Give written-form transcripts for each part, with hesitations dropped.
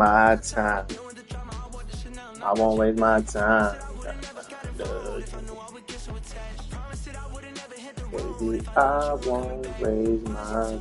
My time. I won't waste my time. Baby, I won't waste my time.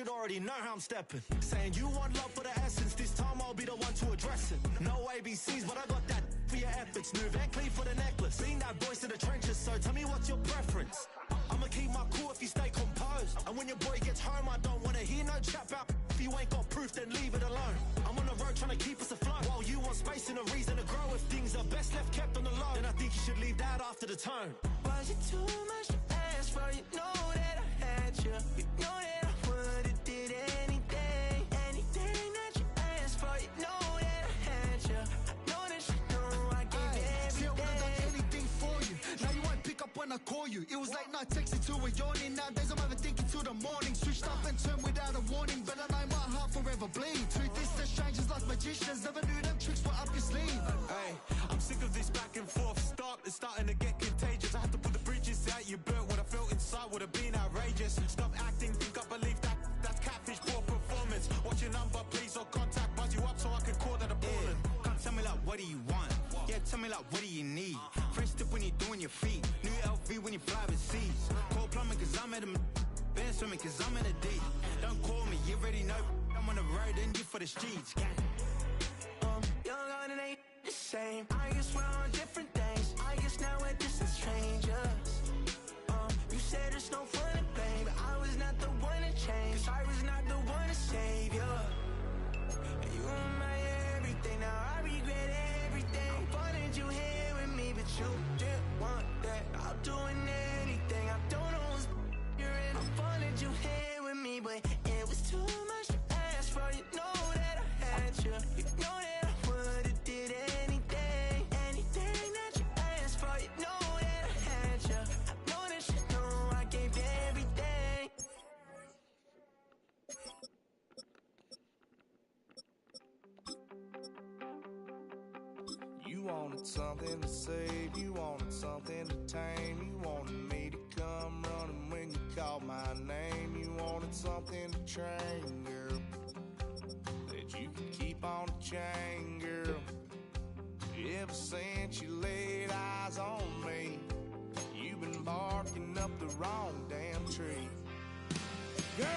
Already know how I'm stepping. Saying you want love for the essence. This time I'll be the one to address it. No ABCs, but I got that for your efforts. New Van Cleef for the necklace. Being that voice in the trenches, so tell me what's your preference. I'ma keep my cool if you stay composed. And when your boy gets home, I don't wanna hear no chat about. If you ain't got proof, then leave it alone. I'm on the road trying to keep us afloat. While you want space and a reason to grow. If things are best left kept on the low, then I think you should leave that after the tone. Was it too much to ask for? You know that I had you. You know that I would've did anything. Anything that you asked for. You know that I had you. I know that you know I gave you everything. See, I would've done anything for you. Now you won't pick up when I call you. It was late night texting to a yawning. Nowadays I'm overthinking till the morning. Switched up and turned without a warning. But I know my heart forever bleed. Truth is that strangers like magicians. Never knew them tricks were up your sleeve. Hey, I'm sick of this back and forth. It's starting to get contagious. I have to put the bridges out you built. What I felt inside would have been outrageous. Stop acting, think I believe that. That's catfish, poor performance. Watch your number, please, or contact. Buzz you up so I can call that a ballin'. Can't tell me like, what do you want? Yeah, tell me like, what do you need? Fresh tip when you're doing your feet. New LV when you fly overseas. Call plumbing cause I'm at a band swimming cause I'm in a D. Don't call me, you already know. I'm on the road and you for the streets. Young on and ain't the same. I guess we're on different things. I guess now we're distant strangers. You said it's no fun to blame, but I was not the one to change. I was not the one to save you. And you were my everything. Now I regret everything. I wanted you here with me, but you didn't want that. I'll do anything. I don't know what's you're in. I wanted you here with me, but it was too much to ask for. You know that I had you. You know that I would've did anything. Anything that you asked for. You know that I had you. I know that you know I gave you everything. You wanted something to save, you wanted something to tame. You wanted me to come running when you called my name. You wanted something to train, girl, that you could keep on the chain, girl. Ever since you laid eyes on me, you've been barking up the wrong damn tree. Girl,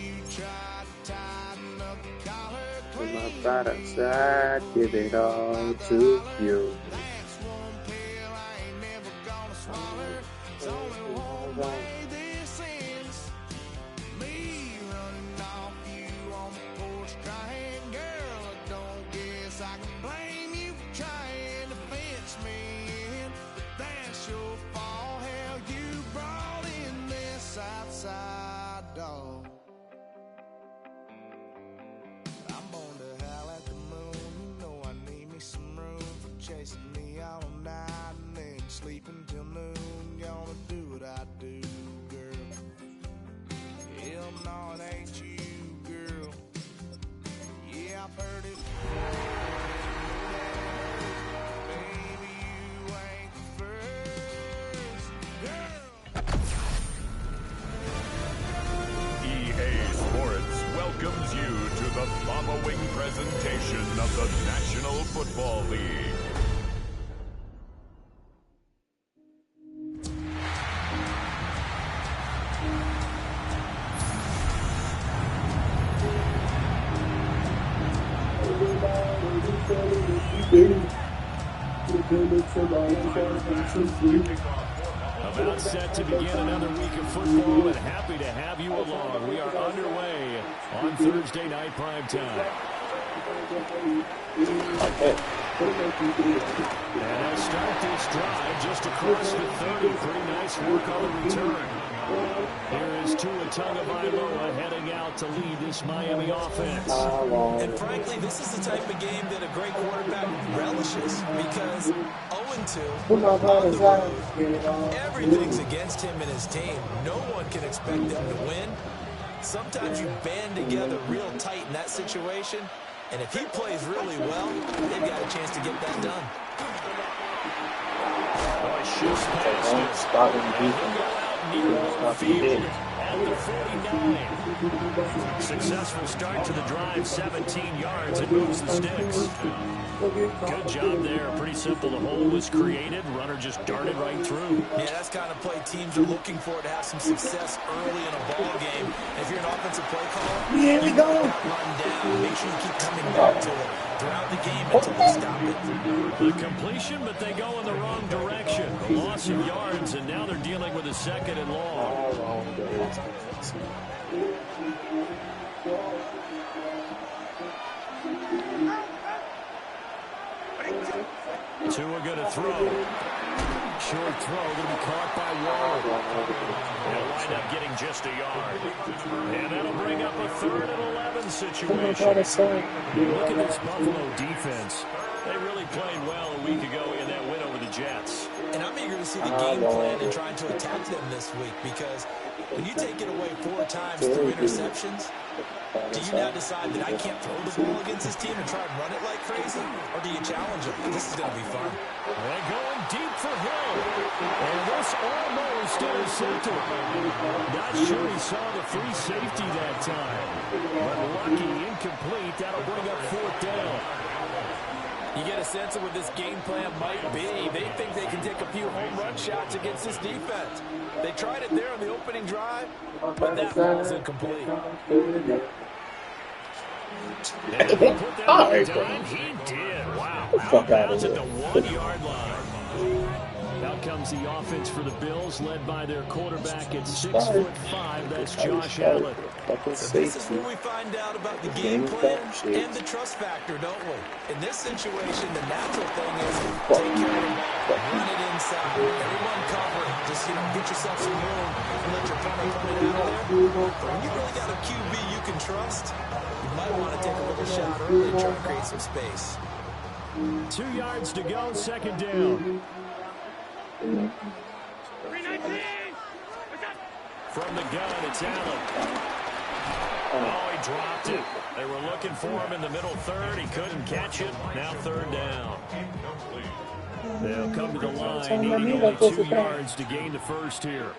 you tried to tighten up the collar With my clean. brother side, give it all to you. That's one pill I ain't never gonna swallow. It's only one way this ends. Me running off you on the porch crying. Girl, I don't guess I can blame you for trying to fence me in. But that's your fault. Hell, you brought in this outside dog. I'm born to howl at the moon. You know I need me some room for chasing me all night and then sleeping till noon. Gonna do what I do, girl. Hell no, it ain't you, girl. Yeah, I've heard it. Baby, you ain't the first girl. EA Sports welcomes you to the following presentation of the National Football League. About set to begin another week of football, and happy to have you along. We are underway on Thursday night primetime. And I start this drive just across the 30. Pretty nice work on the return. Here is Tua Tagovailoa heading out to lead this Miami offense. And frankly, this is the type of game that a great quarterback relishes because 0-2 on the road, everything's against him and his team. No one can expect them to win. Sometimes you band together real tight in that situation, And if he plays really well, they've got a chance to get that done. Boy, shoots past it. Stop him beating. At the 49. Successful start to the drive, 17 yards. It moves the sticks. Good job there. Pretty simple. The hole was created. Runner just darted right through. Yeah, that's kind of play teams are looking for to have some success early in a ball game. And if you're an offensive play caller, Here we go. Run down. Make sure you keep coming back to it throughout the game until they stop it. The completion, but they go in the wrong direction. A loss of yards, and now they're dealing with a second and long. Tua going to throw. Short throw going to be caught by Wall. They'll wind up getting just a yard. And that'll bring up a 3rd and 11 situation. Look at this Buffalo defense. They really played well a week ago in that win over the Jets. And I'm eager to see the game plan and trying to attack them this week because when you take it away 4 times through interceptions, do you now decide that I can't throw the ball against this team and try and run it like crazy? Or do you challenge them? This is going to be fun. They're going deep for Hill. And this almost intercepted. Not sure he saw the free safety that time. But lucky, incomplete. That'll bring up 4th down. You get a sense of what this game plan might be. They think they can take a few home run shots against this defense. They tried it there on the opening drive, but that was incomplete. And he put that on time. He did. Wow. Outbounds at the 1-yard line. Out comes the offense for the Bills, led by their quarterback at 6'5". That's Josh Allen. This is where we find out about the game plan and the trust factor, don't we? In this situation, the natural thing is take care of the ball, run it inside, everyone cover it. Just, get yourself some room and let your opponent come in out of there. But when you really got a QB you can trust, you might want to take a little shot early and try to create some space. 2 yards to go, 2nd down. From the gun, it's Allen. Oh, he dropped it. They were looking for him in the middle 3rd. He couldn't catch it. Now 3rd down. They'll come to the line, needing only 2 yards to gain the 1st here.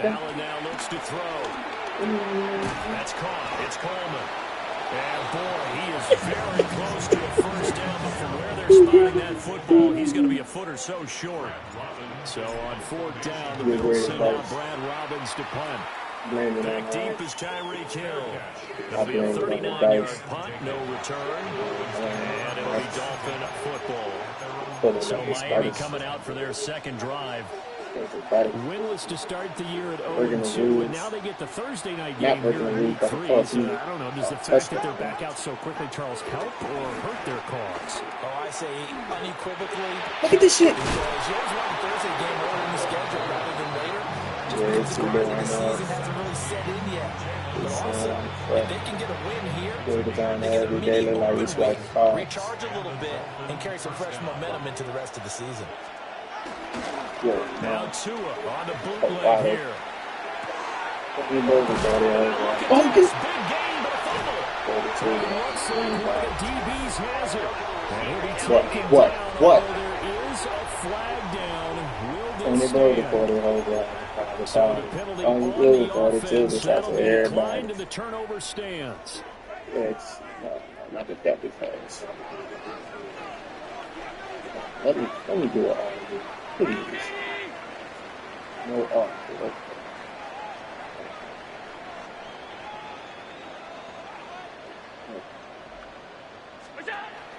Allen now looks to throw. That's caught. It's Coleman. And boy, he is very close to a 1st down, but from where they're spotting that football, he's going to be a foot or so short. So on 4th down, the Bills send out Brad Robbins to punt. Back deep is Tyreek Hill. It'll be a 39-yard punt, no return. And it'll be Dolphin football. So Miami coming out for their 2nd drive. Winless to start the year at 0-2, and now they get the Thursday night game here in Week 3. So I don't know, does the fact that they're back out so quickly, Charles, help or hurt their cause? Oh, I say unequivocally. Look at this shit. Because you always want the Thursday game early in the schedule rather than later. Just because the grind of the season hasn't really set in yet. But also, if they can get a win here, they get a immediate open week, recharge a little bit, and carry some fresh momentum into the rest of the season. Now Tua on the bootleg here. Oh, This big game, but a fumble. It looks like one of the DBs has it. And he'll be taken down. Although there is a flag down. Will this stand? So the penalty on the offense, that'll be declined and the turnover stands. It's not that defense. Let me do it. Please. No off.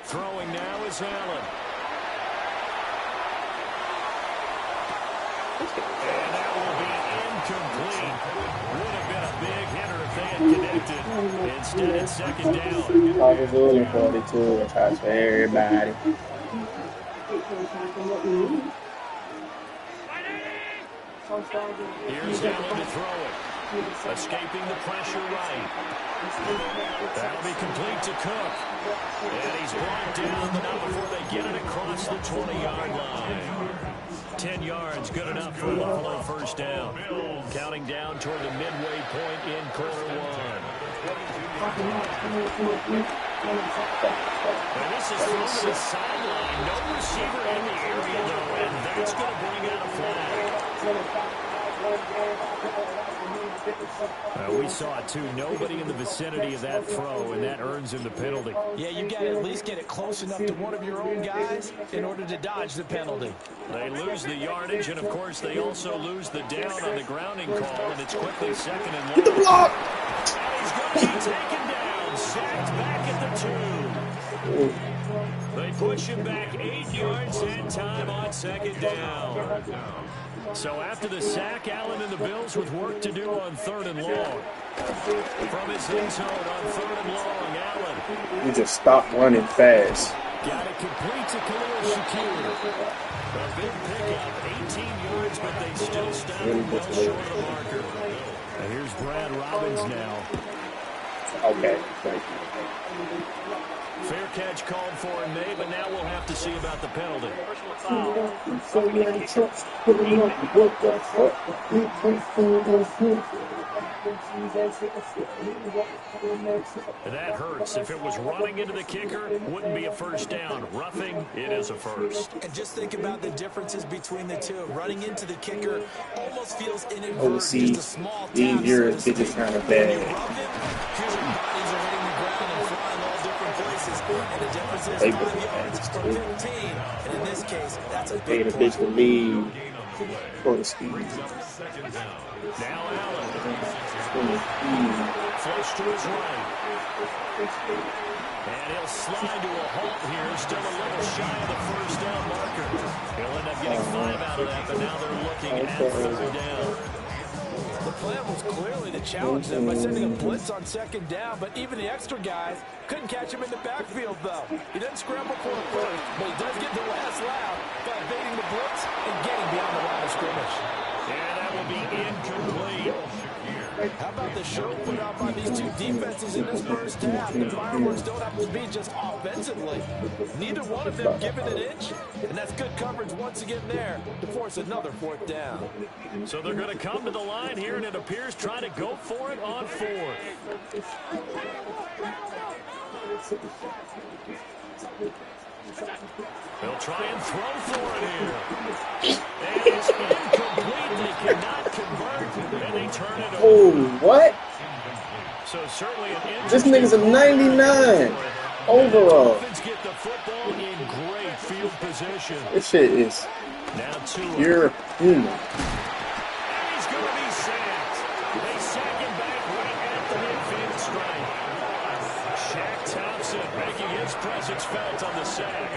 Throwing now is Allen. And that will be incomplete. Would have been a big hitter if they had connected. Instead, it's 2nd down. I was only 42. I tried for everybody. Here's Allen to throw it. Escaping the pressure right. That'll be complete to Cook. And he's brought down, but not before they get it across the 20-yard line. 10 yards, good enough for a Buffalo 1st down. Counting down toward the midway point in quarter 1. And this is thrown to the sideline. No receiver in the area, though, and that's going to bring out a flag. We saw it, too. Nobody in the vicinity of that throw, and that earns him the penalty. Yeah, you got to at least get it close enough to one of your own guys in order to dodge the penalty. They lose the yardage, and, of course, they also lose the down on the grounding call, and it's quickly second and long. Get the block! And he's going to be taken down, sacked back at the 2. They push him back 8 yards and time on second down. So after the sack, Allen and the Bills with work to do on 3rd and long. From his end zone on 3rd and long, Allen. You just stop running fast. Got it complete to Khalil Shakir. A big pickup, 18 yards, but they still stop well short of the marker. And here's Brad Robbins now. Okay, thank you. Fair catch called for him, May, but now we'll have to see about the penalty. And that hurts. If it was running into the kicker, it wouldn't be a first down. Roughing, it is a first. And just think about the differences between the two. Running into the kicker almost feels inadvertent. See, just a small these years, they just kind of bad. Bodies are hitting the ground and flying all different places. And the difference is 5 yards or 15. And in this case, that's a big Made a bitch to leave for the speed. Now Allen. Flush to his right. And he'll slide to a halt here. Still a little shy of the first down marker. He'll end up getting 5 out of that, but now they're looking at 3rd down. The plan was clearly to challenge them by sending a blitz on 2nd down, but even the extra guys couldn't catch him in the backfield, though. He doesn't scramble for a first, but he does get the last loud by evading the blitz and getting beyond the line of scrimmage. And that will be incomplete. How about the show put out by these two defenses in this first half? The fireworks don't have to be just offensively. Neither one of them give it an inch, and that's good coverage once again there to force another 4th down. So they're going to come to the line here, and it appears trying to go for it on 4th. They'll try and throw for it here. And it's incomplete. They cannot convert, and they turn it over. Oh, what? So certainly an This nigga's a 99 overall. Dolphins get the football in great field position. This shit is pure human. And he's going to be sacked. They sack him back right at the midfield stripe. Shaq Thompson making his presence felt on the sack.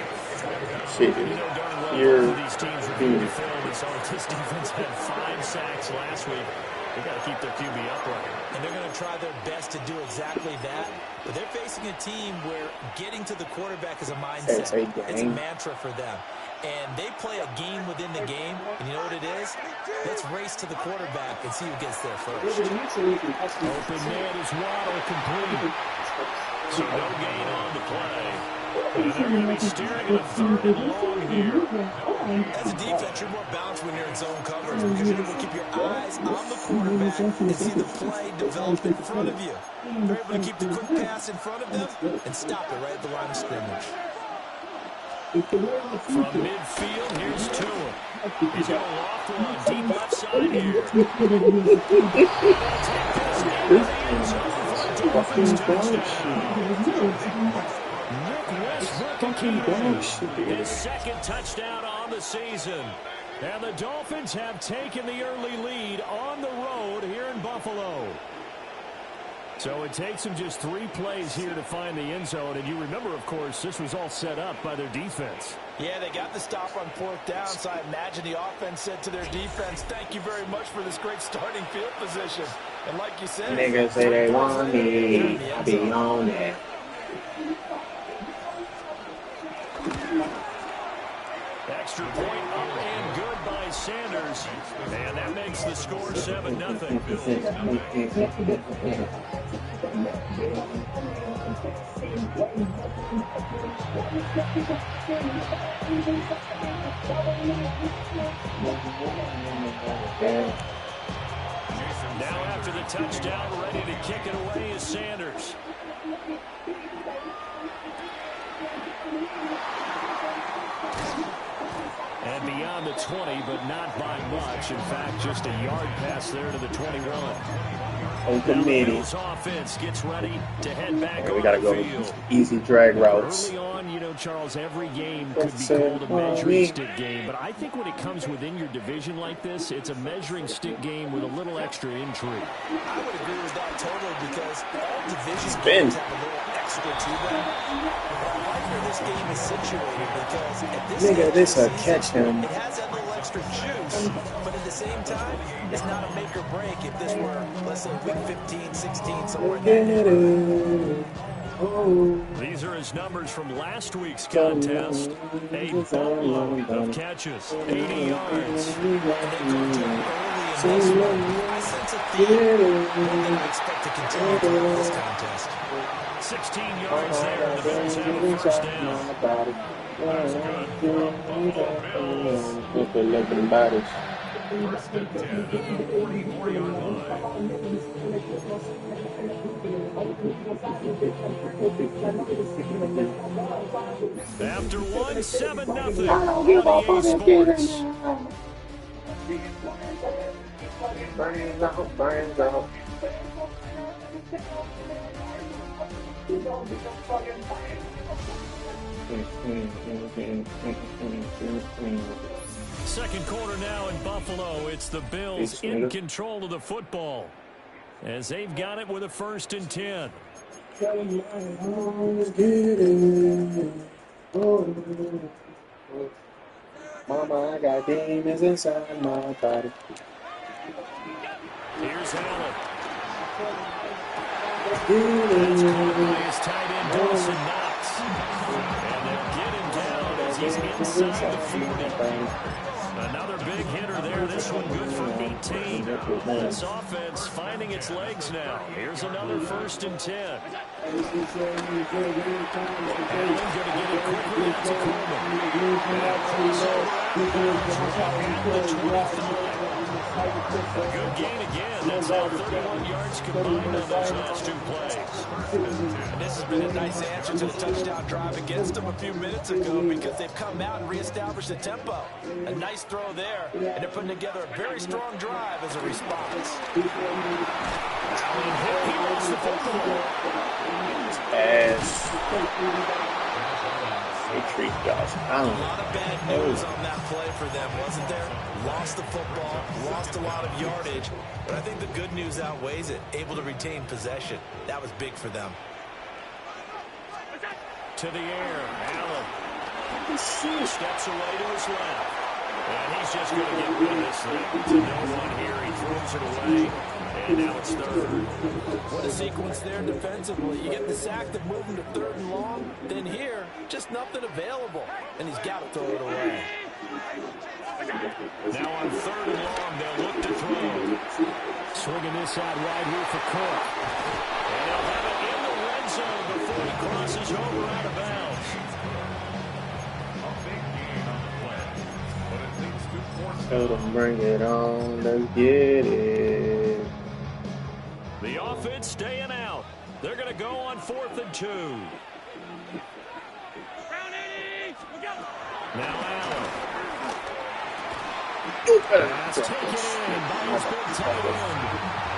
Shit You know darn well pure both of these teams reviewed the film and saw that this defense had 5 sacks last week. They've got to keep their QB upright. And they're going to try their best to do exactly that. But they're facing a team where getting to the quarterback is a mindset. It's a mantra for them. And they play a game within the game. And you know what it is? Let's race to the quarterback and see who gets there first. Open man is Waddle complete. So no gain on the play. And they're going to be steering at a 3rd and long here. As a defense, you're more balanced when you're in zone coverage because you're able to keep your eyes on the quarterback and see the play develop in front of you. You're able to keep the quick pass in front of them and stop it right at the line of scrimmage. From midfield, here's Tua. He's got a loft one deep left side here. His 2nd touchdown on the season. And the Dolphins have taken the early lead on the road here in Buffalo. So it takes them just 3 plays here to find the end zone. And you remember, of course, this was all set up by their defense. Yeah, they got the stop on 4th down, so I imagine the offense said to their defense, thank you very much for this great starting field position. And like you said, niggas say they want me, I be on it. Extra point up and good by Sanders. And that makes the score 7-0. Now after the touchdown, ready to kick it away is Sanders. And beyond the 20, but not by much. In fact, just a yard pass there to the 21. Open meeting. Offense gets ready to head back on we gotta the go field. Easy drag routes. Early on, you know, Charles, every game could be called a measuring stick game. But I think when it comes within your division like this, it's a measuring stick game with a little extra intrigue. I would agree with that totally because all division games have a little extra to them. I like where this game is situated because at this Nigga, this season, catch him. it has that little extra juice, but at the same time, it's not a make or break if this were, let's say, week 15, 16, somewhere in that neighborhood. These are his numbers from last week's contest. A boatload of catches, 80 yards. I sense a theme that I expect to continue throughout this contest. 16 yards there, and the Bills have a first down. That's good from Buffalo Bills. First and 10 at the 44-yard line. After 1-7-0 on EA Sports. Burns out. Second quarter now in Buffalo. It's the Bills in control of the football as they've got it with a 1st and 10. Mama, I got demons inside my body. Here's Allen. That's caught by his tight end, Dawson Knox. And they'll get him down as he's inside the 40. Another big hitter there. This one good for 18. This offense finding its legs now. Here's another 1st and 10. Allen going to get it quickly out to Coleman. A good gain again. That's now 31 yards combined on those last 2 plays. And this has been a nice answer to the touchdown drive against them a few minutes ago because they've come out and reestablished the tempo. A nice throw there, and they're putting together a very strong drive as a response. Allen hit. He lost the football. As they treat Josh Allen. A lot of bad news on that play for them, wasn't there? Lost the football, lost a lot of yardage, but I think the good news outweighs it. Able to retain possession. That was big for them. To the air, Allen steps away to his left. And he's just going to get rid of this thing. To no one here. He throws it away. And now it's 3rd. What a sequence there defensively. You get the sack that moved him to 3rd and long. Then here, just nothing available. And he's got to throw it away. Now on 3rd and long, they'll look to throw. Swinging this out wide here for Cook. And they'll have it in the red zone before he crosses over out of bounds. Tell them bring it on, let's get it. The offense staying out. They're going to go on 4th and 2. Now Allen. Pass taken in by his big tight end.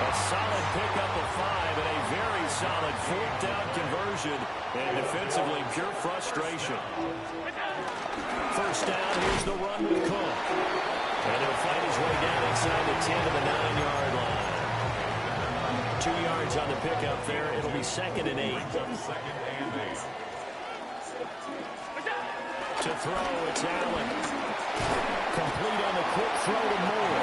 A solid pickup of 5 and a very solid 4th down conversion. And defensively, pure frustration. First down, here's the run with Cook. And he'll find his way down inside the 10 to the 9-yard line. 2 yards on the pickup there. It'll be 2nd and 8. To throw, it's Allen. Complete on the quick throw to Moore.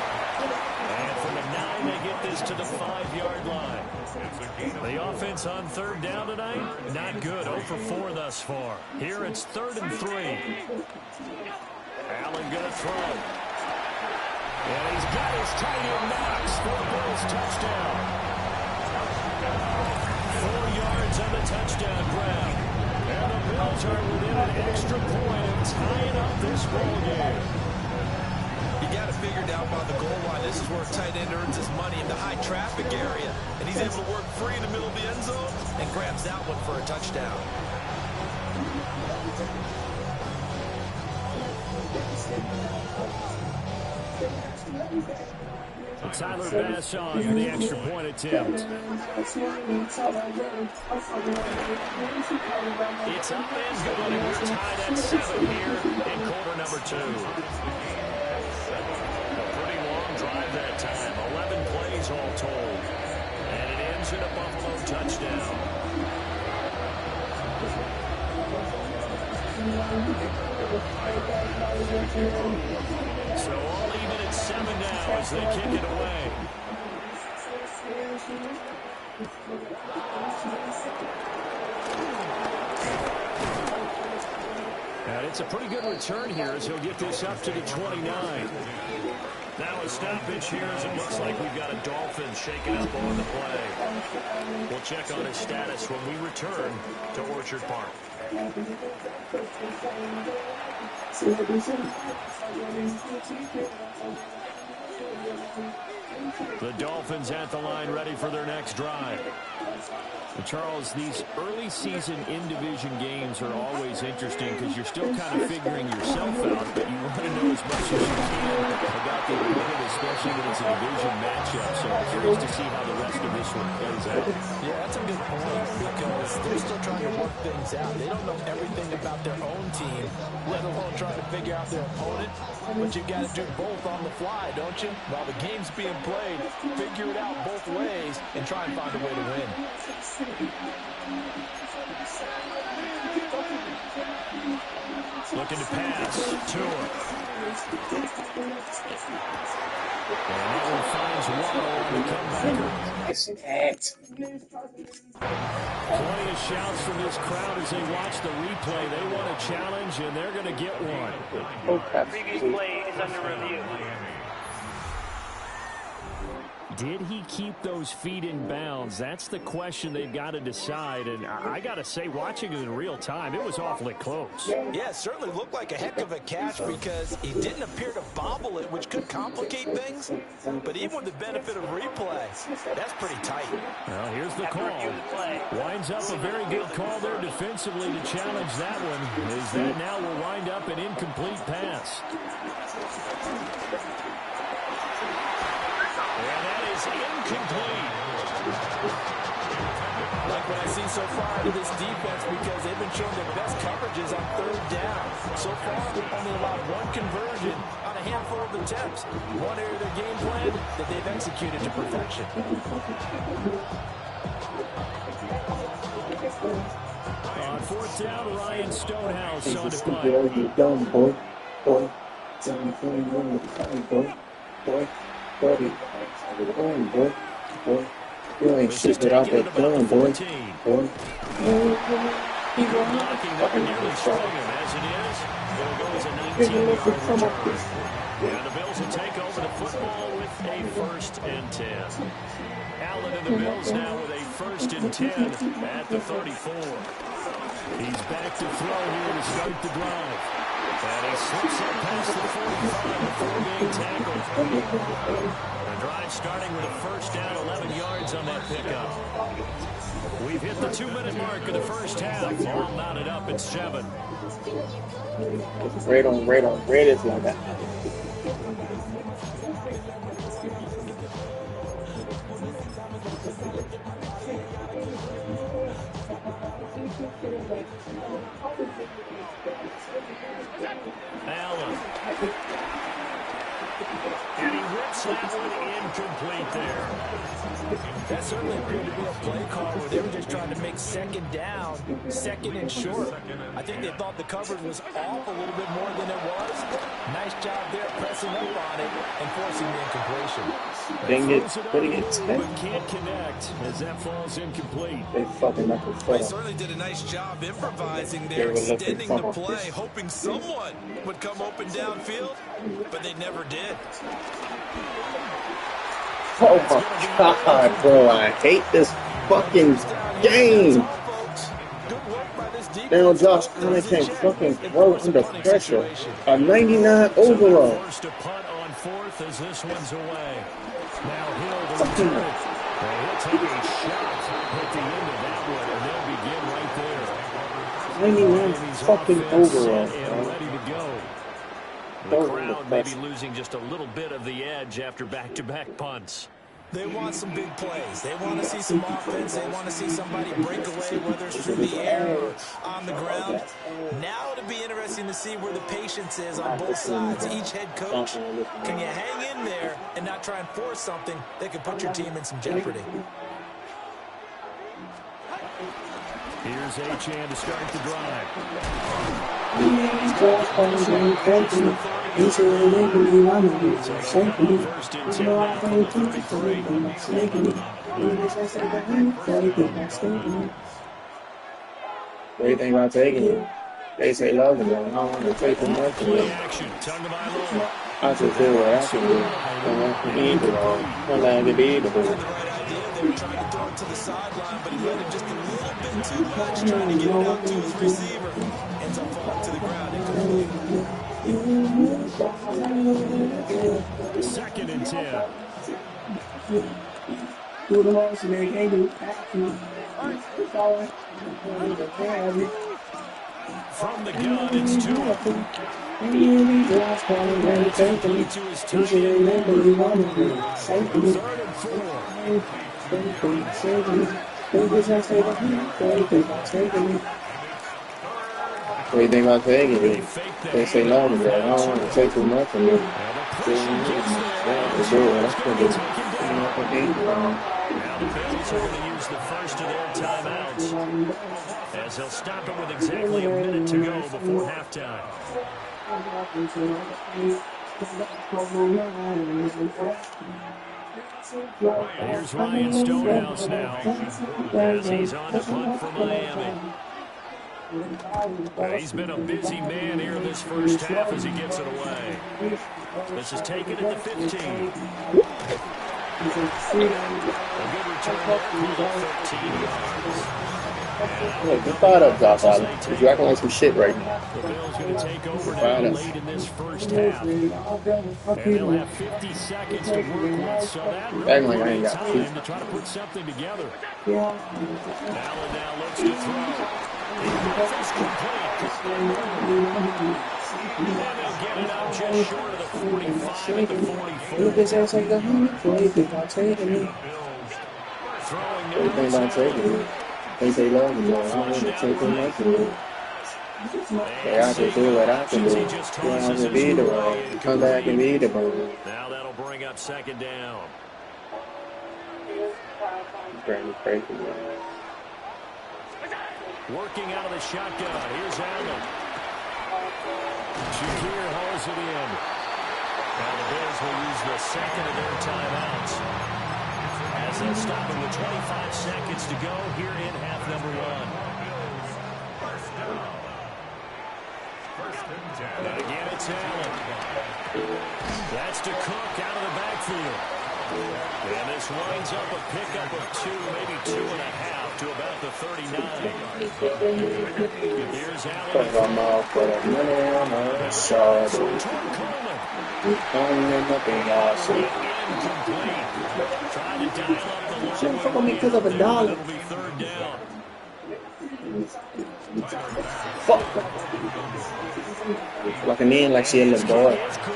And from the 9, they get this to the 5-yard line. The offense on 3rd down tonight, not good. 0 for 4 thus far. Here it's 3rd and 3. Allen going to throw. And he's got his tight end Knox for the Bills touchdown. 4 yards on the touchdown grab. And the Bills are within an extra point of tying up this ball game. You you got to figure down by the goal line. This is where a tight end earns his money in the high traffic area. And he's able to work free in the middle of the end zone and grabs that one for a touchdown. Tyler Bass on for the extra point attempt. It's up and good, and we're tied at 7 here in quarter number 2. A pretty long drive that time, 11 plays all told. And it ends in a Buffalo touchdown. So all even at 7 now as they kick it away. And it's a pretty good return here as he'll get this up to the 29. Now a stoppage here as it looks like we've got a Dolphin shaking up on the play. We'll check on his status when we return to Orchard Park. The Dolphins at the line ready for their next drive. And Charles, these early season in-division games are always interesting because you're still kind of figuring yourself out, but you want to know as much as you can about the opponent, especially when it's a division matchup. So I'm curious to see how the rest of this one plays out. Yeah, that's a good point because they're still trying to work things out. They don't know everything about their own team, let alone trying to figure out their opponent. But you've got to do both on the fly, don't you? While the game's being played, figure it out both ways and try and find a way to win. Looking to pass. Tua. And that one finds Waddle on the comebacker. Plenty of shouts from this crowd as they watch the replay. They want a challenge, and they're going to get one. Previous play is under review. Did he keep those feet in bounds? That's the question they've got to decide. And I got to say, watching it in real time, it was awfully close. Yeah, it certainly looked like a heck of a catch because he didn't appear to bobble it, which could complicate things. But even with the benefit of replay, that's pretty tight. Well, here's the call. Winds up a very good call there defensively to challenge that one. As that now will wind up an incomplete pass. Incomplete. Like what I see so far out of this defense because they've been showing their best coverages on 3rd down. So far, they've only allowed one conversion on a handful of attempts. One area of their game plan that they've executed to perfection. On 4th down, Ryan Stonehouse on to play. You ain't shit without that gun, boy. Blocking that would nearly strung him. As it is, it'll go as a 19-yard return. And the Bills will take over the football with a 1st and 10. Allen and the Bills now with a 1st and 10 at the 34. He's back to throw here to start the drive. And he slips up past the 45 before being tackled. The drive starting with a 1st down, 11 yards on that pickup. We've hit the 2-minute mark of the first half. All mounted up at 7. Red on red is like that. Allen. And he rips that one incomplete there. That certainly appeared to be a play call where they were just trying to make 2nd down, 2nd and short. I think they thought the coverage was off a little bit more than it was. Nice job there pressing up on it and forcing the incompletion. Dang it, putting it but can't connect as that falls incomplete. They fucking up the They fall. certainly did a nice job improvising there, extending the play, hoping someone would come open downfield, but they never did. Oh my god, bro, I hate this fucking game. Good work by this defense. Now Josh Allen can fucking throw under pressure. A 99 overall. First to punt on fourth as this one's away. Now Hill to return it. He'll take a shot at the end of that one, and they'll begin right there. 99 fucking overall. And ready to go. The crowd may be losing just a little bit of the edge after back-to-back punts. They want some big plays. They want to see some offense. They want to see somebody break away, whether it's through the air or on the ground. Now it'll be interesting to see where the patience is on both sides. Each head coach, can you hang in there and not try and force something that could put your team in some jeopardy? Here's Achane to start the drive. First and 10 now from the 33. What do you think about taking it? They say love it, I don't want to take too much of it. I just feel what I can do. I'm not going to be the ball. I'm not going to be the ball. They were trying to throw it to the sideline, but he let it just a little bit too much, trying to get it out to his receiver. Ends up falling to the ground incomplete. Second and 10. From the gun, it's Tua. To his tight end. Third and 4. What do you think about taking it? They say no, but I don't want to take too much of it. Now the Bills are going to use the first of their timeouts, as they'll stop it with exactly a minute to go before halftime. Here's Ryan Stonehouse now, as he's on the punt for Miami. He's been a busy man here this first half as he gets it away. This is taken at the 15. A good return there for 13 yards. Look, you fired up, Josh Allen. You're acting like some shit right now. The Bills going to take over now late in this first half. And they'll have 50 seconds to work with, so that really gives them time to try to put something together. Allen now looks to throw. It's complete. And they'll get it up just short of the 45 at the 44. They say love me, I don't want to take too much of it. They I can do what I can do. Go out and be the ball. Come back and be the ball. Now that'll bring up second down. Brandon crazy, man. Working out of the shotgun. Here's Allen. Shakir holds it in. Now the Bills will use the second of their timeouts, as they'll stop him with 25 seconds to go here in half number 1. And again, it's Allen. That's to Cook out of the backfield. And this winds up a pickup of 2, maybe 2.5 to about the 39. Here's Allen. Put my mouth for the money on the shot. Only nothing else. Incomplete. Trying to dial up the line. Shouldn't fuck with me because of $1. It'll be third down. Fuck. Looking in like she a little boy. It's good.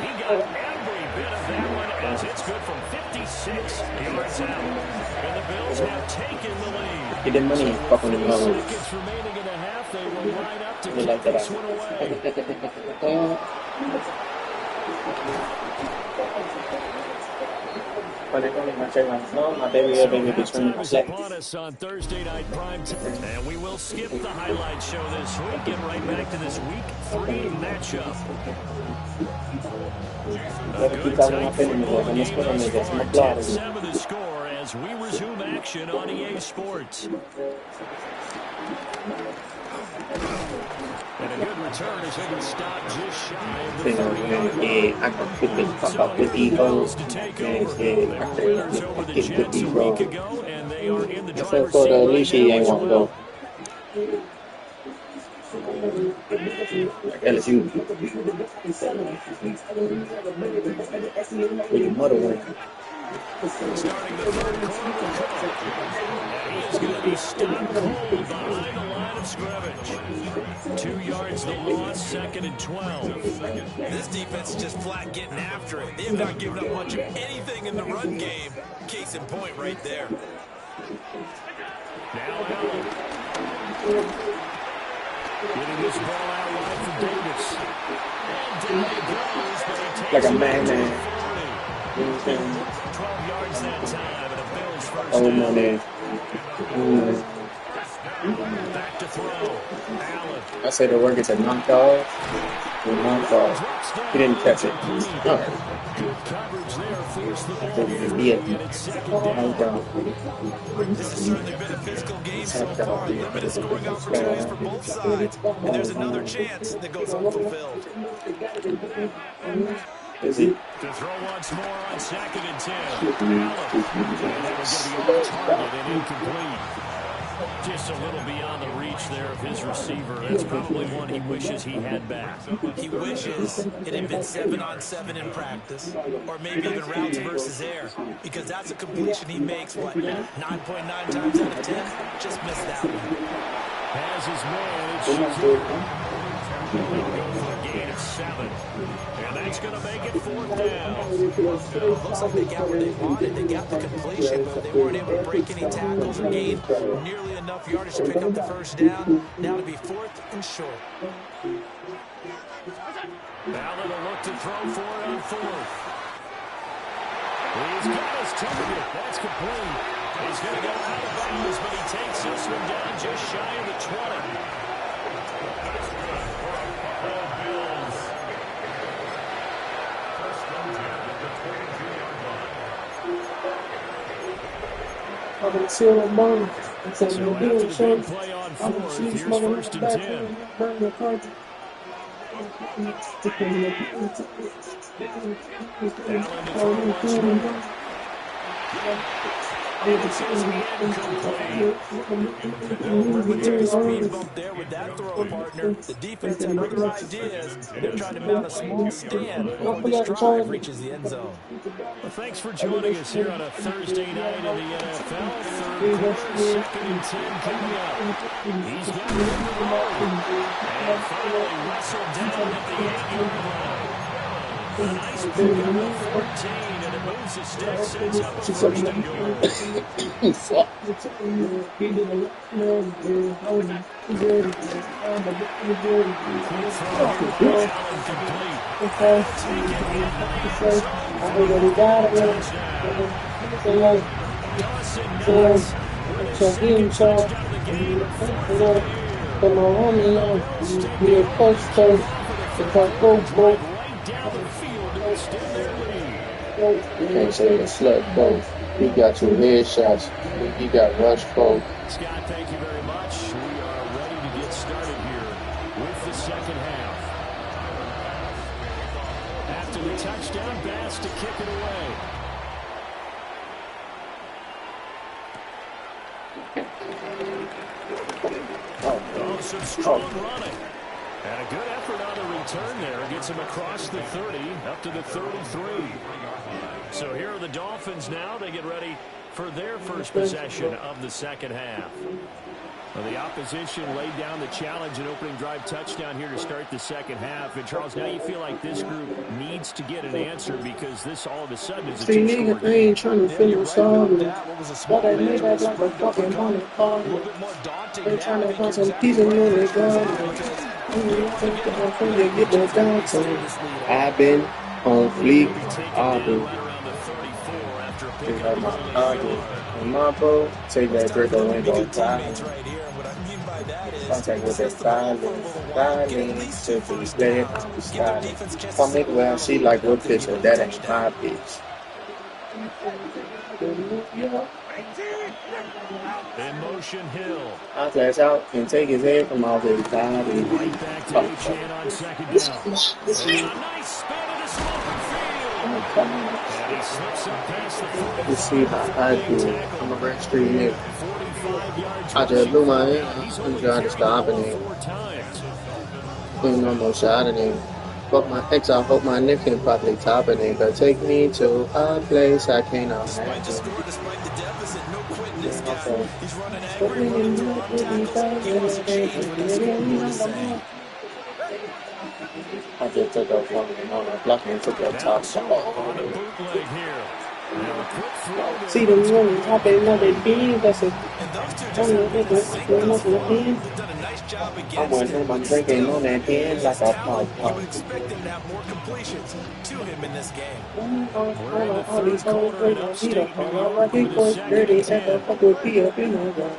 He got every bit of that one, as it's good from 56 yards out. And the Bills have taken the lead. Get the money, fucking the money. Seconds remaining in the half. They will line up to You kick like that? this one away. My baby between my legs. Upon us on Thursday night prime time, and we will skip the highlight show this week and right back to this week 3 matchup. A good tight football game before 10-7 the score as we resume action on EA Sports. And a good return as they can stop just shy of the 30-yard line. I can quickly pop up with the Bills to take over. They were winners over the Jets a week ago, and they are in the driver's seat right now. Like LSU. With your mother one. Starting the third quarter will come. And he is going to be stopped cold behind the line of scrimmage. 2 yards the loss, 2nd and 12. This defense is just flat getting after it. They have not given up much of anything in the run game. Case in point right there. Now Allen. Getting this ball out wide for Davis. And down he goes, but he takes Like a it man. to the 40. 12 yards that time, and a Bills first Oh, down. money. Back to throw. Allen. I say the word gets a knocked off. Knocked off. He didn't catch it. All right. Good coverage there. Forced the ball Yeah. free, and it's 2nd Knocked down. off. This has certainly been a physical game so far. Limited scoring opportunities for both sides. And there's another chance that goes unfulfilled. Is he? To throw once more on 2nd and 10. Allen. And that was going to be off target and incomplete. Just a little beyond the reach there of his receiver. That's probably one he wishes he had back. He wishes it had been 7-on-7 in practice, or maybe even routes versus air, because that's a completion he makes, 9.9 times out of 10? Just missed that one. Has his man. It's Shazier. He'll go for a gain of 7. And that's going to make it 4th down. Looks like they got what they wanted. They got the completion, but they weren't able to break any tackles or gain nearly enough yardage to pick up the first down. Now to be 4th and short. Allen will look to throw for it on 4th. He's got his target. That's complete. He's going to go out of bounds, but he takes this one down just shy of the 20. I'm going to seal a bone. So after the big play on 4th, here's 1st and 10. Allen to throw once more. Momentary speed bump there with that throw, partner. The defense had other ideas. They're trying to mount a small stand when this drive reaches the end zone. Well, thanks for joining us here on a Thursday night in the NFL. Third quarter, 2nd and 10 coming up. He's got it in the road. And finally wrestled down at the 8-yard line. A nice pick up of 14, and it moves the sticks and it's up 1st and goal. Down the field to extend their lead. You can't say the slut both. He got 2 headshots. He got rush both. Scott, thank you very much. We are ready to get started here with the second half. After the touchdown, Bass to kick it away. Oh, some strong running. And a good effort on the return there. Gets him across the 30, up to the 33. So here are the Dolphins now. They get ready for their first possession of the second half. Well, the opposition laid down the challenge and opening drive touchdown here to start the second half. And, Charles, now you feel like this group needs to get an answer because this all of a sudden is a two-score game. I ain't trying to finish solid. What was a small But I made advantage that like a fucking money a call. little bit more daunting They now. trying to I think find you're some exactly pieces right. in the Because gun. Get that down to I've been on fleek. I've been my bro, take that Draco Rainbow time. Contact with that styling, to the stand, styling. If I make well, she like what picture, that ain't my bitch. In motion, Hill. I flash out and take his head from off his body. Right back to Achan on second down. And a nice spin of the smoker field. And he slips up past the 40. You see how I do. I'm a Red Street nigga. 45 yards I just blew my rushing. hand. He's I'm only trying to carried the stop ball it. 4 times. Ain't no more shot at him. Fuck my ex, I hope my nigga can probably top it. Ain't gonna take me to a place I can't Despite the imagine. score, despite the deficit, no quitting this Yeah, guy. so, He's running put angry, me running in through love arm with these tackles. He wants to change what that scoreboard is saying. I just took up one on the block and took your Now top. Tua on a bootleg here. And a quick throw See there, the but it's going to one be topping incomplete. another D. That's a And those two just only have been in sync thus far. again. They've done a nice job I'm against with him, him. I'm but drinking still, on that with hand like his a talent, pop you pop. would expect him to have more completions to him in this game. We're in the All these third hoes quarter in wait on me to upstate New fall out York like a with a push. second Dirty and ever 10. fuck with me up in the gun.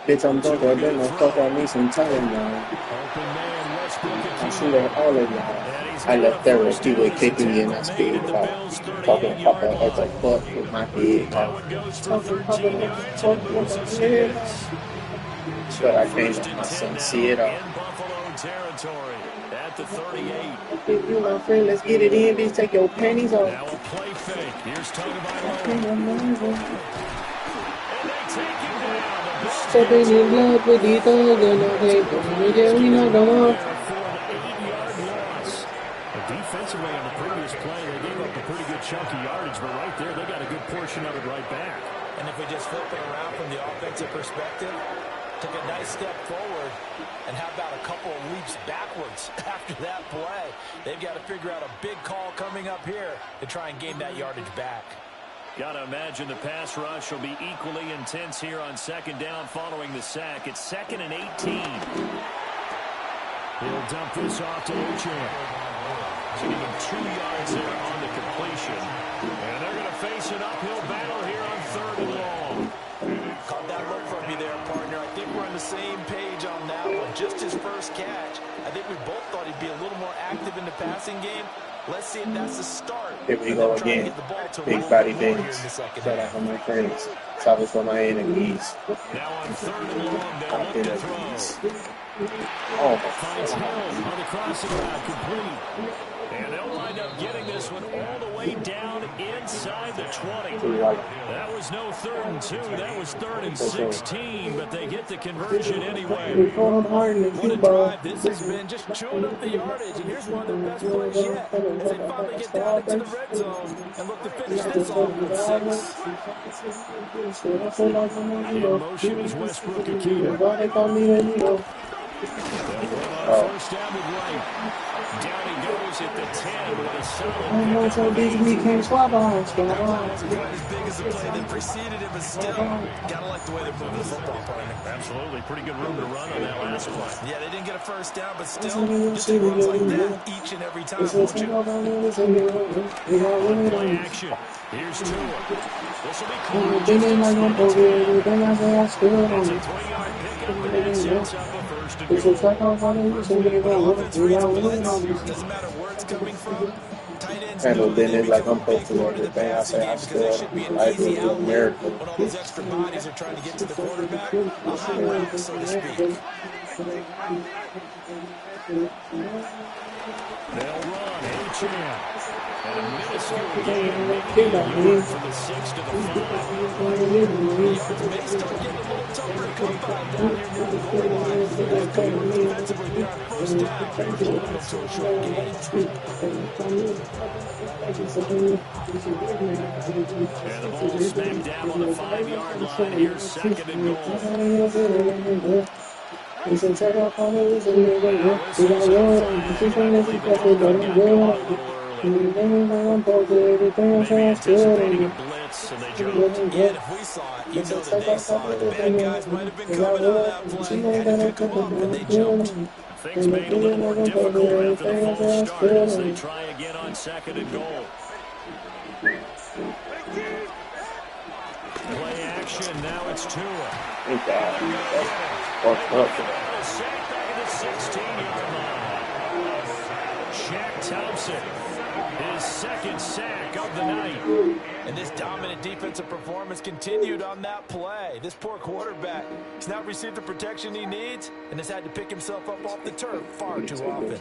Bitch, I'm drunk, Tua I've to been the the fuck throw. I need some time now. Open man, Westbrook I shoot Akina. at all of y'all. And he's I got a left first therapy down with as the kicking me and tackle I made speed at the talk. Bills' Talking 38-yard Papa at the line. butt with my head That talk. one goes for Talking Papa 13 at the yards, and it butt with moves my a head sticks. talk. So But I can't first let and my 10 son now see it all. in Buffalo territory at the 38. If you my friend, let's get it in, bitch. Take your panties off. Now a play fake. Here's Tagovailoa. I can't imagine. And they take him down. The Bills Stepping get in 2. blood with these thugs and I can't believe it. Yeah, we know them all. There for an 8-yard loss. But defensively on the previous play, they gave up a pretty good chunk of yardage, but right there, they got a good portion of it right back. And if we just flip it around from the offensive perspective, took a nice step forward, and how about a couple of leaps backwards after that play? They've got to figure out a big call coming up here to try and gain that yardage back. Got to imagine the pass rush will be equally intense here on second down following the sack. It's 2nd and 18. He'll dump this off to Uchan. So give him 2 yards there on the completion. And they're going to face an uphill battle here on 3rd and long. Caught that look from you there, partner. I think we're on the same page on that one. Just his first catch. I think we both thought he'd be a little more active in the passing game. Let's see if that's the start. Here we go again. Big body things. Shout out to my friends. Sorry for my enemies. Now on 3rd and long, they'll look to throw. Oh, Finds Hill on the crossing route, complete. And they'll wind up getting this one all the way down inside the 20. That was no 3rd and 2. That was 3rd and 16, but they get the conversion anyway. What a drive this has been, just chewing up the yardage. And here's one of their best plays yet as they finally get down into the red zone and look to finish this off with 6. In motion is Westbrook Akina. First down with Wright. Down he goes at the 10 with a solid so big we can't swap on. Wasn't quite as big as the play that preceded it, but still, gotta like the way they're moving the football, partner. Absolutely. Pretty good room to run on that last play. Yeah, they didn't get a first down, but still, just do runs like that each and every time, won't you? On play action. Here's Tua. This will be caught just inside the 10. That's a 3-yard pickup, and that sets up a 1st and goal. Doesn't matter where it's coming from. Tight ends Handle know they business become like I'm a big supposed to part do of the everything. I passing say I game because that should be an like easy a outlet miracle. when all those extra bodies are trying to get to the quarterback. A high route, so to speak. They'll run. Acham. And a minuscule gain, maybe a yard from the 6 to the 5. Yards may start getting a little tougher to come by down here near the goal line. They've got to work defensively here on first down to limit them to a short gain. And the ball smacked down on the 5-yard line. Here's 2nd and goal. This is a 5, I believe the ball got going a little early. Maybe anticipating a blitz, and they jumped. And if we saw it, you know that they saw it. The bad guys might have been coming out of that play. Had to pick them up, and they jumped. Things made a little more difficult after the false start as they try again on 2nd and goal. Play action, now it's Tua. Sack back at the 16-yard line. Shaq Thompson, his 2nd sack of the night. And this dominant defensive performance continued on that play. This poor quarterback has not received the protection he needs and has had to pick himself up off the turf far too often.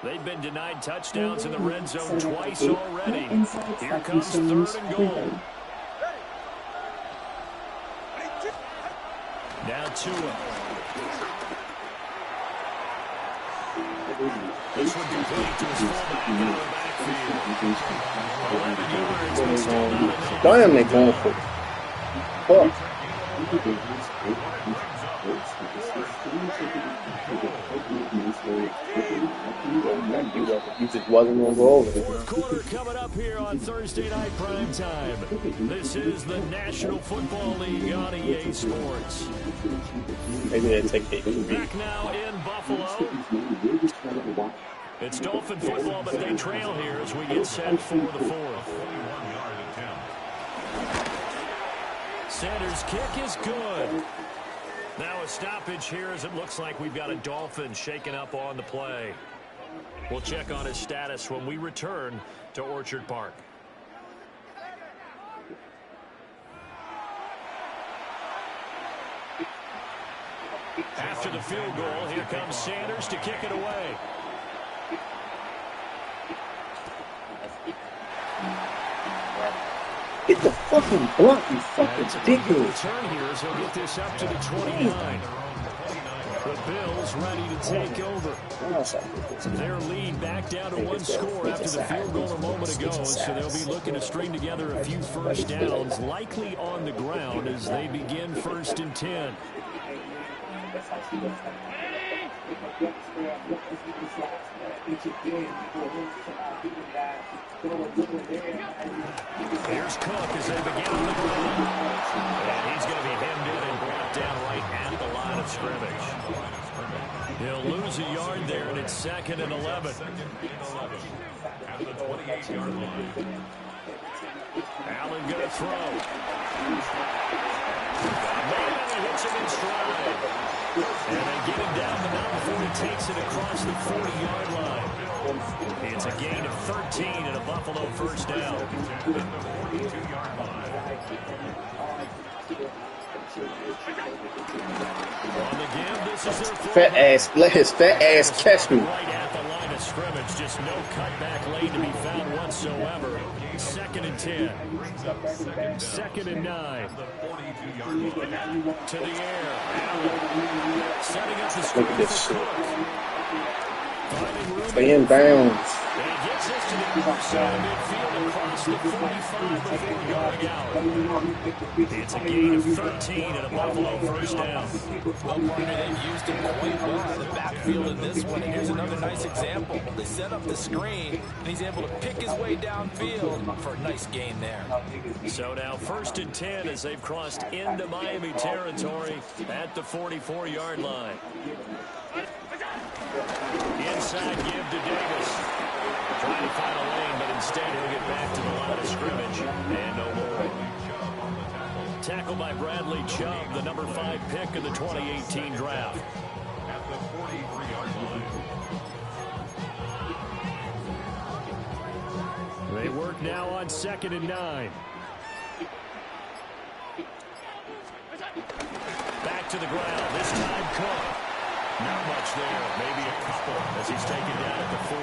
They've been denied touchdowns in the red zone twice already. Here comes 3rd and goal. Now Tua. This one complete to his fullback in the backfield. 11 yards, but still not enough. Damn, they going for it. Fuck. You just wasn't going to go over it. Fourth quarter coming up here on Thursday Night Prime Time. This is the National Football League on EA Sports. Maybe they take the Back now in Buffalo. It's Dolphin football, but they trail here as we get set for the 4th. Sanders' kick is good. Now a stoppage here as it looks like we've got a Dolphin shaken up on the play. We'll check on his status when we return to Orchard Park. After the field goal, here comes Sanders to kick it away. Get the fucking block, you fucking ridiculous. Turn here as he'll get this up to the 29. The Bills ready to take over. Their lead back down to 1 score after the field goal a moment ago, so they'll be looking to string together a few first downs, likely on the ground as they begin 1st and 10. Here's Cook as they begin on the ground. And he's going to be hemmed in and brought down right at the line of scrimmage. He'll lose a yard there, and it's 2nd and 11. At the 28-yard line. Allen going to throw. Man, he hits him in stride. And they get him down the mountain before he takes it across the 40-yard line. It's a gain of 13 and a Buffalo first down. At the 42-yard line. On the give, this is their Fat ass, let his fat ass catch me. right at the line of scrimmage. Just no cutback lane to be found whatsoever. 2nd and 10. 2nd and 9. To the air. Allen setting up the screen. Look at this for shit. Cook. Finding room. Stay in bounds. And he gets this to the other side of midfield across the 45 before going out. It's a gain of 13 and a Buffalo first down. Well, partner, they've used him quite well in the backfield in this one. And here's another nice example. They set up the screen, and he's able to pick his way downfield for a nice gain there. So now 1st and 10 as they've crossed into Miami territory at the 44-yard line. Inside give to Davis. Trying to find a lane, but instead he'll get back to the line of scrimmage. And no more. Tackled by Bradley Chubb, the number 5 pick in the 2018 draft. At the 43-yard line. They work now on 2nd and 9. Back to the ground. This time Cook. Not much there. Maybe a couple as he's taken down at the 40.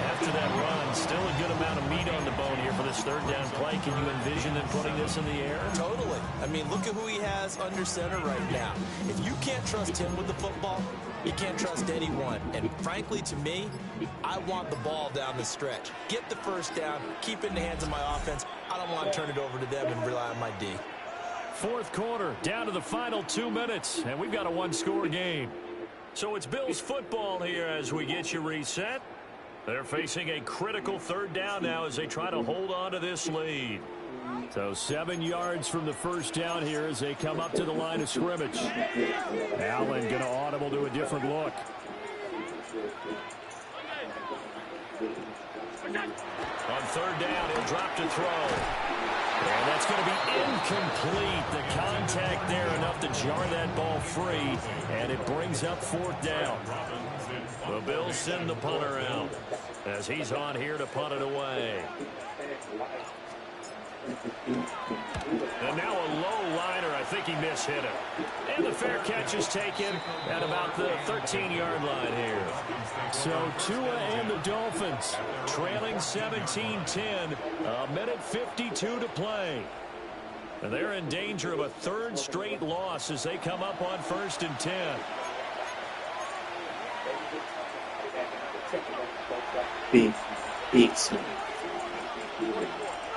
After that run, still a good amount of meat on the bone here for this 3rd down play. Can you envision them putting this in the air? Totally. I mean, look at who he has under center right now. If you can't trust him with the football, you can't trust anyone. And frankly, to me, I want the ball down the stretch. Get the first down, keep it in the hands of my offense. I don't want to turn it over to them and rely on my D. 4th quarter, down to the final 2 minutes, and we've got a 1-score game. So it's Bills football here as we get you reset. They're facing a critical 3rd down now as they try to hold on to this lead. So 7 yards from the first down here as they come up to the line of scrimmage. Allen going to audible to a different look. On 3rd down, he'll drop to throw. And that's going to be incomplete. The contact there enough to jar that ball free, and it brings up 4th down. The Bills send the punter out as he's on here to punt it away. And now a low liner. I think he mishit it. And the fair catch is taken at about the 13-yard line here. So Tua and the Dolphins trailing 17-10. A minute 52 to play. And they're in danger of a third straight loss as they come up on 1st and 10. Big Smoke.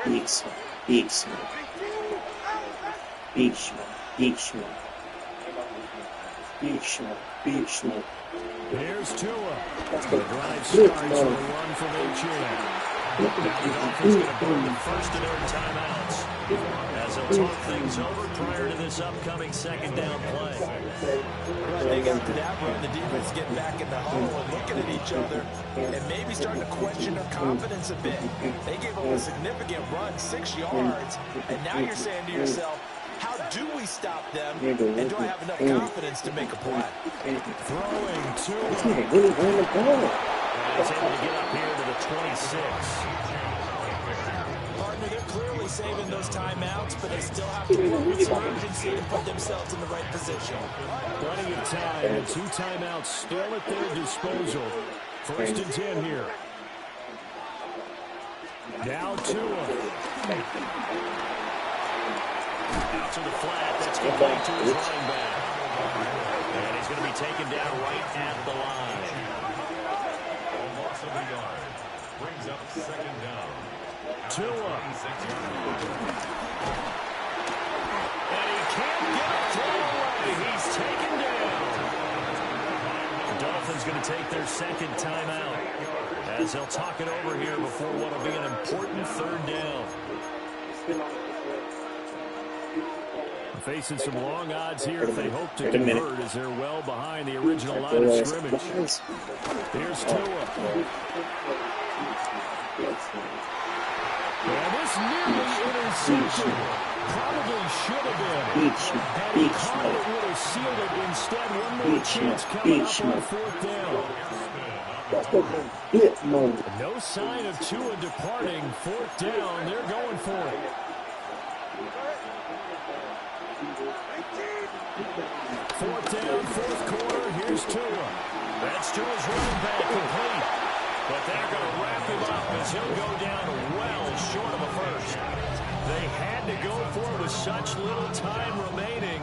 Big Smoke. Big Smoke. Big Smoke. Big Smoke. Big Smoke. Big Smoke. Here's Tua. The drive starts with a run from HN. Now the Dolphins going to burn the first of their timeouts as they'll talk things over prior to this upcoming second down play. I think after that run, the defense getting back in the hole and looking at each other and maybe starting to question their confidence a bit. They gave up a significant run, 6 yards, and now you're saying to yourself, how do we stop them, and do I have enough confidence to make a play? Throwing Tua. He's really running the ball. He's able to get up here to the 26. Partner, they're clearly saving those timeouts, but they still have to move with some urgency to put themselves in the right position. Plenty of time and 2 timeouts still at their disposal. 1st and 10 here. Now Tua. Out to the flat. That's good back to his running back. And he's going to be taken down right at the line. Loss of a yard. Brings up 2nd down. Tua. And he can't get a throw away. He's taken down. The Dolphins going to take their 2nd timeout as they'll talk it over here before what will be an important 3rd down. Facing some long odds here if they hope to convert as they're well behind the original line of scrimmage. Here's Tua. And this nearly intercepted. Probably should have been. Had he caught it, would have sealed it. Instead, one more chance coming up on 4th down. No sign of Tua departing. 4th down. They're going for it. 4th down, 4th quarter. Here's Tua. That's Tua's running back complete. But they're going to wrap him up as he'll go down well short of a first. They had to go for it with such little time remaining.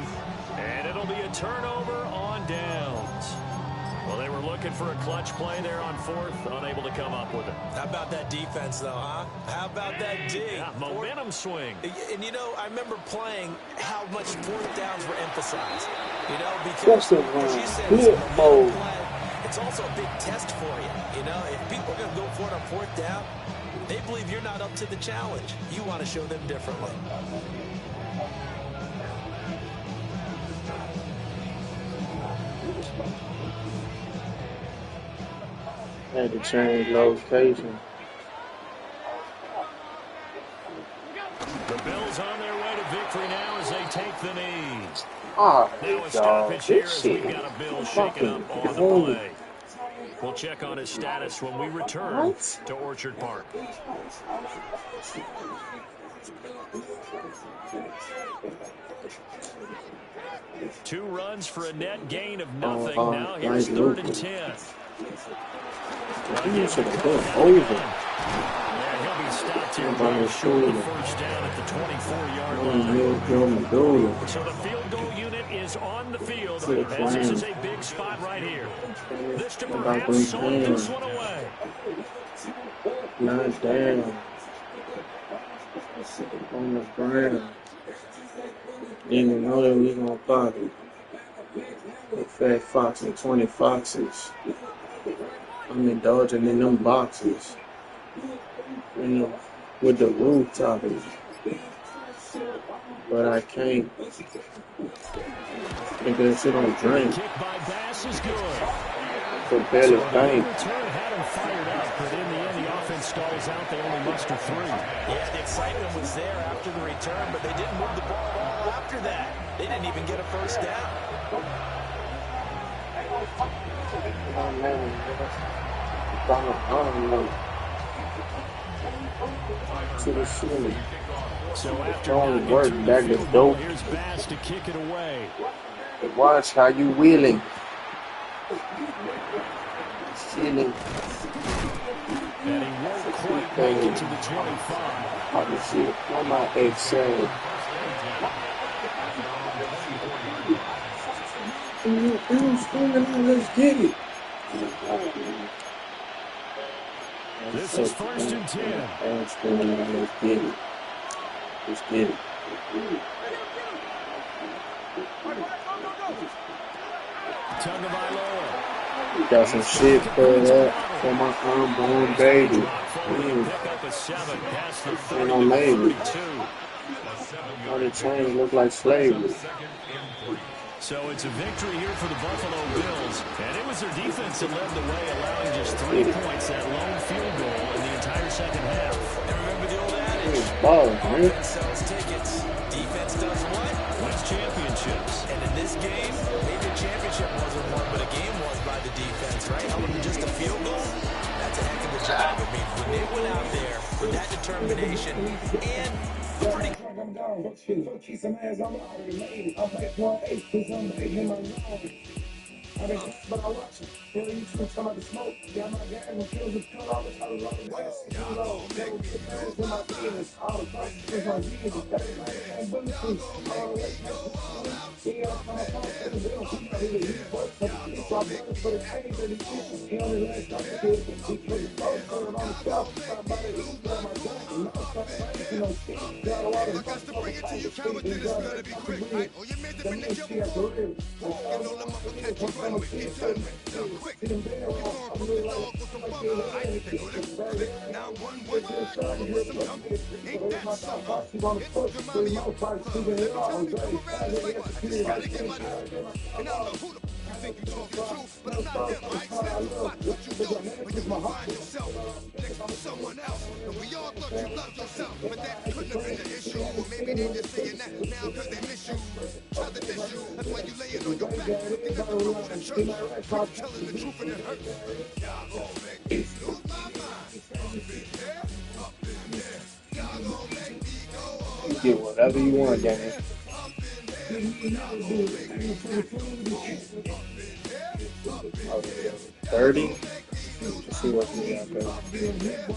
And it'll be a turnover on downs. Well, they were looking for a clutch play there on 4th, unable to come up with it. How about that defense, though, huh? How about that D? Yeah, momentum swing. And, you know, I remember playing how much 4th downs were emphasized. You know, because, as you said, it's a momentum play. It's also a big test for you. You know, if people are going to go for it on 4th down, they believe you're not up to the challenge. You want to show them differently. Had to change location. The Bills on their way to victory now as they take the knees. Ah, Now a stoppage here as we've got a Bill shaking up on the play. We'll check on his status when we return to Orchard Park. 2 runs for a net gain of nothing. Now here's 3rd and 10. You should have gone over. Yeah, he'll be stopped here by short of the 1st down at the 24-yard line. So the field goal unit is on the field as this is a big spot right here. This to perhaps salt this one away. Not down. On the ground. Didn't know that we was gonna bother. The fat fox and 20 foxes. I'm indulging in them boxes. You know, with the rooftop. But I can't. Think that shit on drink. Kick by Bass is good. For barely bank. Return had him fired up, but in the end the offense stalls out. They only muster 3. Yeah, the excitement was there after the return, but they didn't move the ball at all after that. They didn't even get a 1st down. To the ceiling. So after Strong knocking work, to the back is field goal, dope. here's Bass to kick it away. Watch how you wheeling. Stealing. And he won't quite make it to the 25. How to see it on my Excel. Let's get it. This is 1st and 10. Let's get it. Let's get it. Tagovailoa. Got some shit put up for my unborn baby. Pick up a 7 past the And I'm maybe. 32. All the chains look like slavery. So it's a victory here for the Buffalo Bills. And it was their defense that led the way, allowing just 3 points, that lone field goal in the entire second half. And remember the old adage, offense sells tickets, defense does what? Wins championships. And in this game, maybe a championship wasn't won, but a game was by the defense, right? Other than just a field goal, that's a heck of a job. I mean, when they went out there with that determination and pretty... But I watch it. You shoot some of the smoke. Got my gas and kills the pill all the time. They will get fast in my business. All the prices is on Jesus. And bulletproof. All the way. He got my phone for the bill. He works for the kids. So I work for the change that he gets. He only last up the kids. He put his phone on the shelf. Somebody who's got my gun. And now it's not crazy. No shit. Got a lot of Got to bring it to you, coward, then it's gonna be quick, right? Oh, you made the minute you're born. Walking on the motherfucker, you run with it, done quick. You gonna put the dog with some bubble. I ain't think of it. Now 1-1, with some double. Ain't that something? It remind me of tell me go around this like I just gotta get my and I don't know who the you think you talking truth, but I'm not them, right? Snap, watch what you do when you find yourself next to someone else. And we all thought you loved yourself, but that couldn't have been the issue. Or maybe they just saying that now because they miss you. Try to diss you, that's why you laying on your back, looking at the room in the church. Telling the truth and it hurts. Y'all gon' make me lose my mind. Up in there, up in there. Y'all gon' make me go all You get whatever you want, Danny. 30. Let's see what's in out there.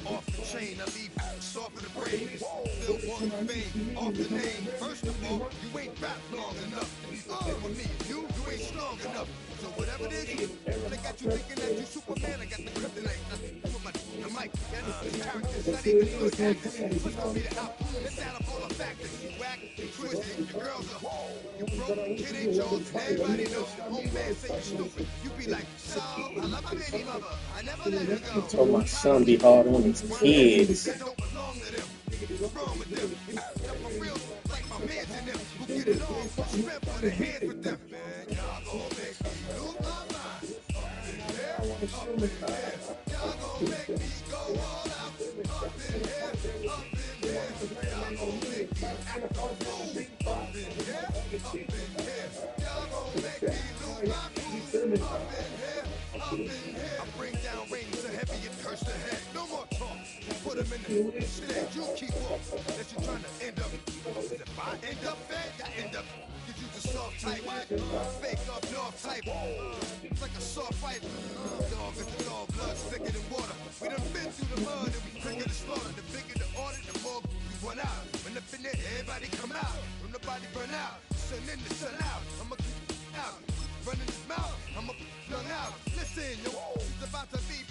off the chain, I leave soft in the brain. Still want the fame, off the name. First of all, you ain't rap long enough. With me, you ain't strong enough. So whatever it is, I got you thinking that you Superman. I got the kryptonite. That's what the mic. Got the characters, not even good actors. Push me to out. Let's add up all the factors. You whack, you twisted, your girls are you broke, kid ain't yours. Everybody knows. Old man say you stupid. You be like, so I love my baby mother. I never let her go. Told my son be hard on his kids. Don't belong to them. What's wrong with them? I'm for real, like my mans in them. Who get it all, strap for the hands with them. Man, y'all gon' make me lose my mind. Y'all gon' make me go all out. Up in here, up in there. Y'all gon' make me act up in here, up in here. Y'all gon' make me lose my mind. Up in here. I bring down rings so heavy it hurts the head. No more talk. Put them in the shit that you keep off. That you trying to end up. If I end up bad, I end up. Cause you the soft type. Fake up north type. It's like a soft fight. Dog is the dog, blood thicker than water. We done been through the mud and we quicker to slaughter. The bigger the order, the more we run out. When up in there, everybody come out. When nobody burn out. Sun in the sun out. I'ma keep out. Running his mouth. I'ma flung out. Listen, yo, it's about to be.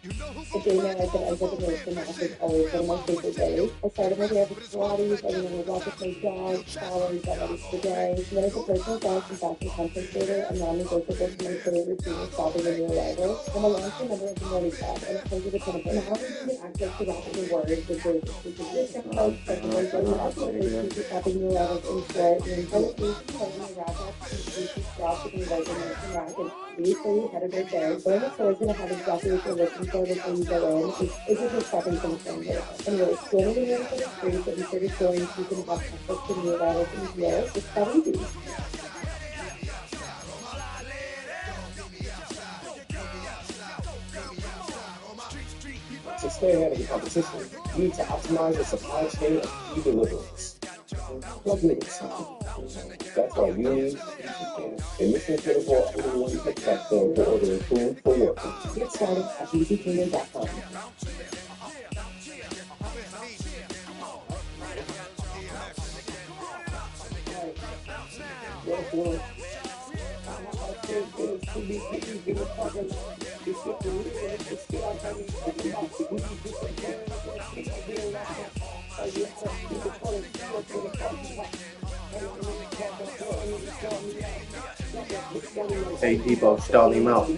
You know who The day that I could enter the nation is always one of my favorite days. I started my day with Pilates, everyone was walking my dog, showers, got ready for the day. Then as a personal best and fashion compensator, a non-negotiable for my career routine is solving a new arrival. I'm a long-term member of the Morning Club, and it comes with a ton of benefits. Now we get access to rapid rewards, which is discount codes, secondary getting offers, future shopping new arrivals in store, and intelligence, program rack up, and exclusive drops with the right American rack, and these free headed right there. Going to store is going to have exactly what you're looking for before you go in. It's just shopping from a stranger. Anyway, scanning the room for the free, so be sure to join so you can have access to new arrivals in the year. It's that easy. To stay ahead of the competition, you need to optimize the supply chain of key deliveries. Plug minutes. That's why you need EasyCam, a mission-critical all-in-one tech platform for ordering food for work. Get started at easycleaning.com. Therefore, I think there's two big things in the parking lot. It's still the real, it's still I can't talk about the weed, just a can of that shit I get around. I get up to the front and to the parking lot. Hey, Debo, stall him out.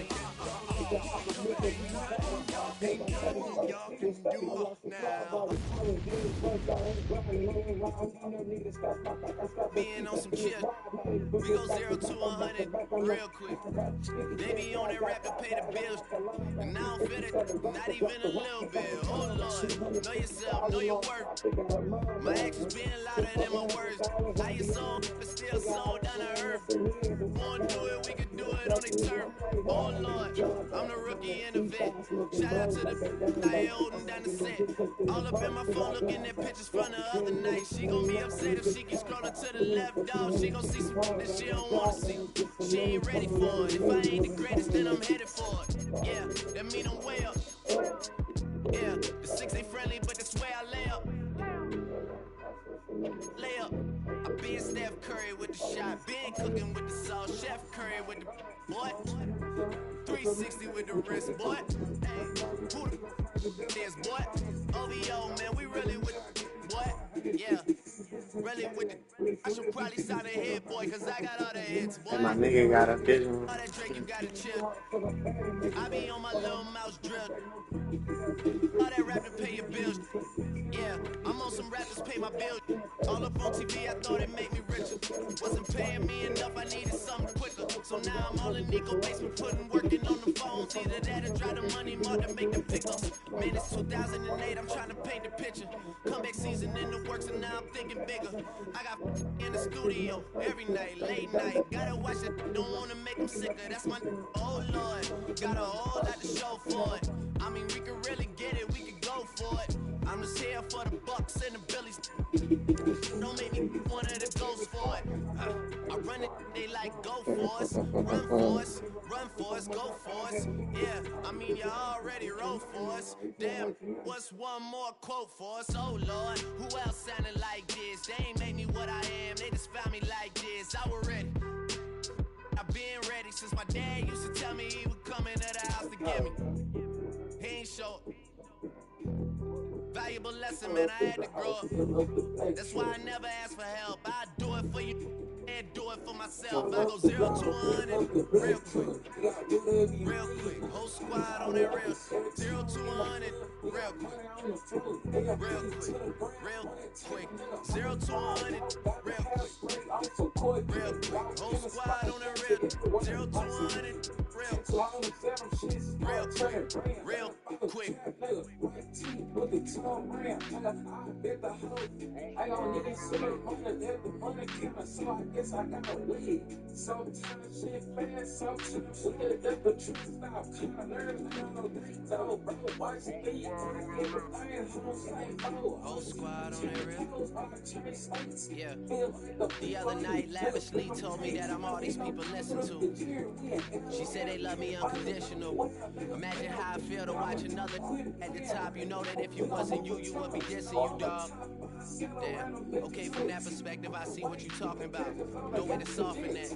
Being on some chill, we go 0 to 100 real quick. They be on that rap to pay the bills, and I don't feel it, not even a little bit. Oh Lord, know yourself, know your worth. My actions being louder than my words. How you sold, but still sold down to earth. Wanna do it, we can do it on the turf. Oh Lord, I'm the rookie and the vet. Shout out to the I holding down the set. All up in my phone looking at pictures from the other night. She gon' be upset if she keep scrolling to the left, dog. She gon' see some that she don't wanna see. She ain't ready for it. If I ain't the greatest, then I'm headed for it. Yeah, that mean I'm way up. Yeah, the 6 ain't friendly, but that's where I lay up. Lay up. I been Steph Curry with the shot, been cooking with the sauce, Chef Curry with the boy. 360 with the wrist, boy. Hey, who the is, boy? OVO, man, we really with the boy. Yeah, really with the. I should probably sign a hit, boy, cause I got all the hits, boy. And my nigga got a vision. All that Drake, you gotta chill. I be on my little mouse drill. All that rap to pay your bills. Yeah, I'm on some rappers pay my bills. All up on TV, I thought it made me richer. Wasn't paying me enough, I needed something quicker. So now I'm all in Nico basement, working on the phones. Either that or try the money more to make the pickups. Man, it's 2008, I'm trying to paint the picture. Comeback season in the works, and now I'm thinking bigger. I got in the studio every night, late night. Gotta watch it, don't wanna make them sicker. That's my oh Lord. Got a whole lot to show for it. I mean, we could really get it, we could go for it. I'm just here for the bucks and the billies. Don't make me one of the ghosts for it. I run it, they like go for us, run for us, run for us, go for us. Yeah, I mean you already wrote for us. Damn, what's one more quote for us? Oh Lord, who else sounded like this? They ain't made me what I am, they just found me like this. I was ready. I've been ready since my dad used to tell me he would come into the house to get me. He ain't show up. Valuable lesson, man, I had to grow up. That's why I never ask for help. I do it for you and do it for myself. I go 0 to 100 real quick. Real quick. Whole squad on that real 0 to 100 real quick. Real quick. Real quick. 0 to 100 real quick. Real quick. Whole squad on that real 0 to 100 real quick. Real quick. Real quick. I don't need to see the money keep us, so I guess I gotta wait. Sometimes shit fast, sometimes shit let the truth stop. Kinda learn how no things out, bro. Watch it be everything, whole squad on that real. Yeah. The other night, lavishly told me that I'm all these people listen to. She said they love me unconditional. Imagine how I feel to watch another at the top. You know that if you wasn't you, you would be dissing you, dog. Damn. Okay, from that perspective, I see what you talking about. No way to soften that.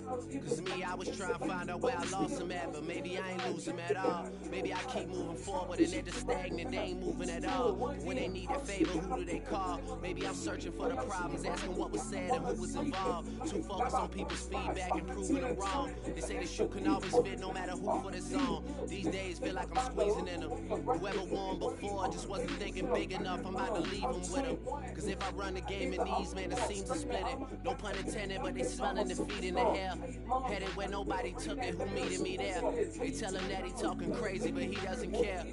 Cause me, I was trying to find out where I lost them at, but maybe I ain't lose them at all. Maybe I keep moving forward and they're just stagnant, they ain't moving at all. When they need a favor, who do they call? Maybe I'm searching for the problems, asking what was said and who was involved. Too focused on people's feedback and proving them wrong. They say the shoe can always fit no matter who for the song. These days feel like I'm squeezing in them. Whoever won before just wasn't thinking big enough, I'm about to leave them with them. Cause if if I run the game in these, man, the seams are splitting. No pun intended, but they smelling defeat in the air. Headed where nobody took it, who meeted me there? They tell him that he talking crazy, but he doesn't care.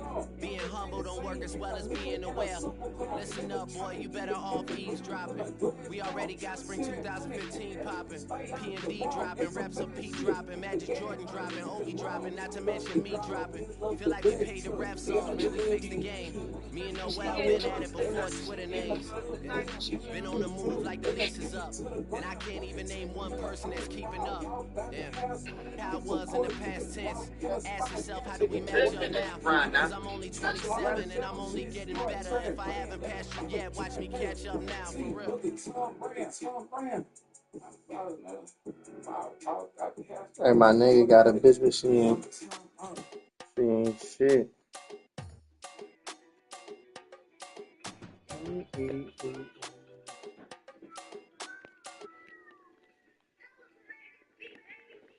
Being humble don't work as well as being aware. Listen up, boy, you better off eavesdropping. We already got spring 2015 popping. P&D dropping, reps of P dropping, Magic Jordan dropping, Ovi dropping, not to mention me dropping. Feel like we paid the refs off, man, we fixed the game. Me and Noel been at it before Twitter names. Been on the move like the lease is up. And I can't even name one person that's keeping up. Damn. How it was in the past tense. Ask yourself, how do we match up now? Cause I'm only 27 and I'm only getting better. If I haven't passed you yet, watch me catch up now, for real. Hey, my nigga got a bitch, but she ain't shit.